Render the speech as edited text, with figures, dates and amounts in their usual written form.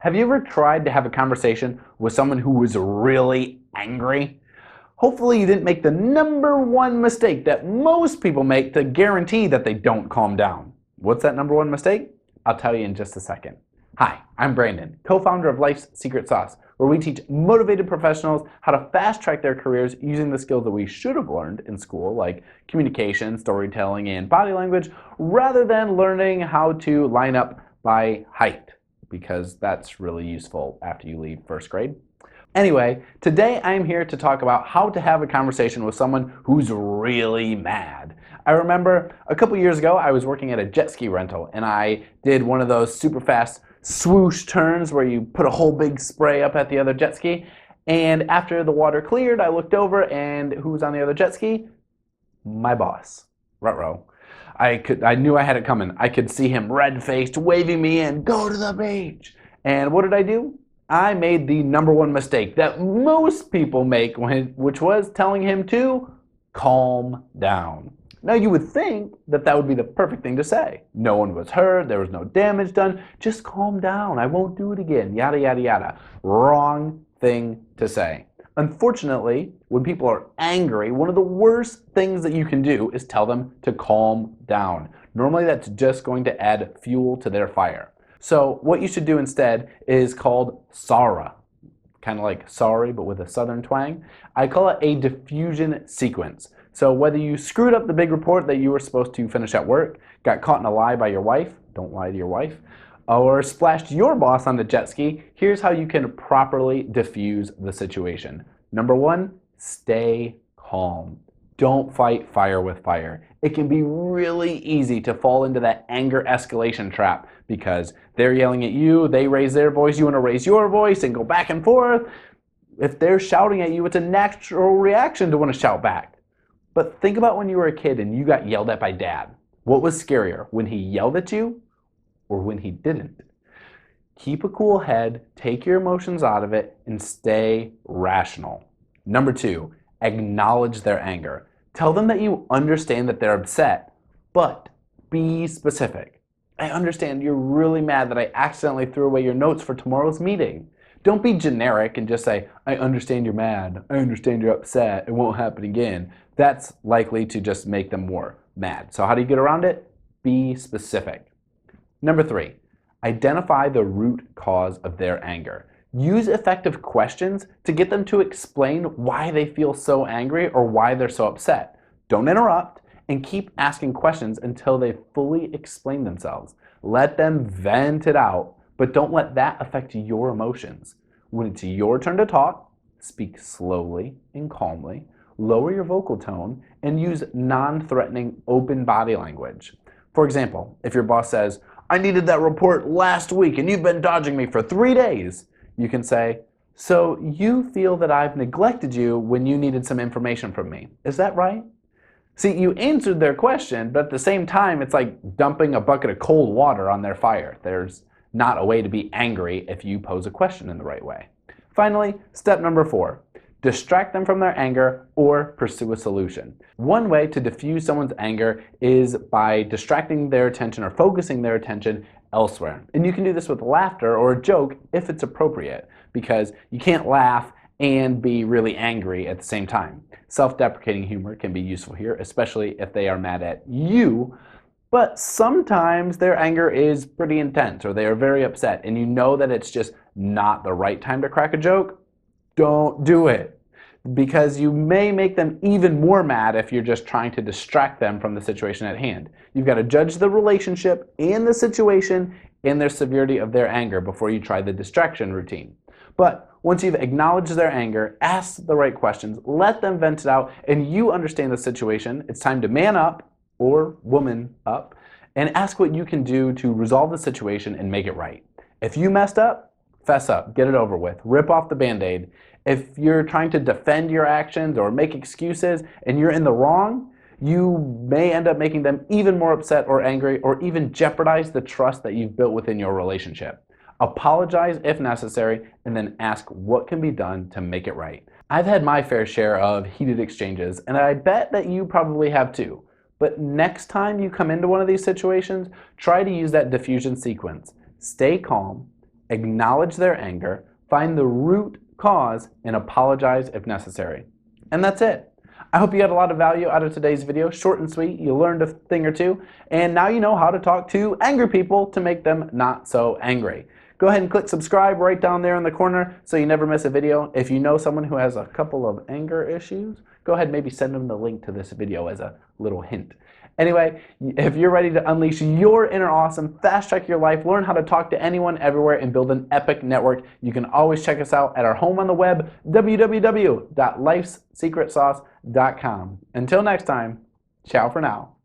Have you ever tried to have a conversation with someone who was really angry? Hopefully you didn't make the number one mistake that most people make to guarantee that they don't calm down. What's that number one mistake? I'll tell you in just a second. Hi, I'm Brandon, co-founder of Life's Secret Sauce, where we teach motivated professionals how to fast-track their careers using the skills that we should have learned in school, like communication, storytelling, and body language, rather than learning how to line up by height, because that's really useful after you leave first grade. Anyway, today I'm here to talk about how to have a conversation with someone who's really mad. I remember a couple years ago I was working at a jet ski rental and I did one of those super fast swoosh turns where you put a whole big spray up at the other jet ski, and after the water cleared I looked over and who was on the other jet ski? My boss. Ruh-roh. I knew I had it coming. I could see him red-faced waving me in, go to the beach. And what did I do? I made the number one mistake that most people make, which was telling him to calm down. Now you would think that that would be the perfect thing to say. No one was hurt, there was no damage done, just calm down, I won't do it again, yada yada yada. Wrong thing to say. Unfortunately, when people are angry, one of the worst things that you can do is tell them to calm down. Normally that's just going to add fuel to their fire. So what you should do instead is called SARA, kind of like sorry but with a southern twang. I call it a diffusion sequence. So whether you screwed up the big report that you were supposed to finish at work, got caught in a lie by your wife, don't lie to your wife, or splashed your boss on the jet ski, here's how you can properly diffuse the situation. Number one, stay calm. Don't fight fire with fire. It can be really easy to fall into that anger escalation trap because they're yelling at you, they raise their voice, you want to raise your voice and go back and forth. If they're shouting at you, it's a natural reaction to want to shout back. But think about when you were a kid and you got yelled at by dad. What was scarier, when he yelled at you or when he didn't? Keep a cool head, take your emotions out of it, and stay rational. Number two, acknowledge their anger. Tell them that you understand that they're upset, but be specific. I understand you're really mad that I accidentally threw away your notes for tomorrow's meeting. Don't be generic and just say, I understand you're mad, I understand you're upset, it won't happen again. That's likely to just make them more mad. So how do you get around it? Be specific. Number three, identify the root cause of their anger. Use effective questions to get them to explain why they feel so angry or why they're so upset. Don't interrupt and keep asking questions until they fully explain themselves. Let them vent it out, but don't let that affect your emotions. When it's your turn to talk, speak slowly and calmly, lower your vocal tone, and use non-threatening open body language. For example, if your boss says, I needed that report last week and you've been dodging me for 3 days, you can say, so you feel that I've neglected you when you needed some information from me. Is that right? See, you answered their question, but at the same time, it's like dumping a bucket of cold water on their fire. There's not a way to be angry if you pose a question in the right way. Finally, step number four, distract them from their anger or pursue a solution. One way to diffuse someone's anger is by distracting their attention or focusing their attention elsewhere. And you can do this with laughter or a joke if it's appropriate, because you can't laugh and be really angry at the same time. Self-deprecating humor can be useful here, especially if they are mad at you, but sometimes their anger is pretty intense or they are very upset and you know that it's just not the right time to crack a joke. Don't do it, because you may make them even more mad if you're just trying to distract them from the situation at hand. You've got to judge the relationship and the situation and their severity of their anger before you try the distraction routine. But once you've acknowledged their anger, ask the right questions, let them vent it out, and you understand the situation, it's time to man up or woman up and ask what you can do to resolve the situation and make it right. If you messed up, fess up, get it over with, rip off the Band-Aid. If you're trying to defend your actions or make excuses and you're in the wrong, you may end up making them even more upset or angry or even jeopardize the trust that you've built within your relationship. Apologize if necessary and then ask what can be done to make it right. I've had my fair share of heated exchanges and I bet that you probably have too. But next time you come into one of these situations, try to use that diffusion sequence. Stay calm, acknowledge their anger, find the root cause, and apologize if necessary. And that's it. I hope you got a lot of value out of today's video. Short and sweet, you learned a thing or two, and now you know how to talk to angry people to make them not so angry. Go ahead and click subscribe right down there in the corner so you never miss a video. If you know someone who has a couple of anger issues, go ahead and maybe send them the link to this video as a little hint. Anyway, if you're ready to unleash your inner awesome, fast track your life, learn how to talk to anyone everywhere, and build an epic network, you can always check us out at our home on the web, www.lifesecretsauce.com. Until next time, ciao for now.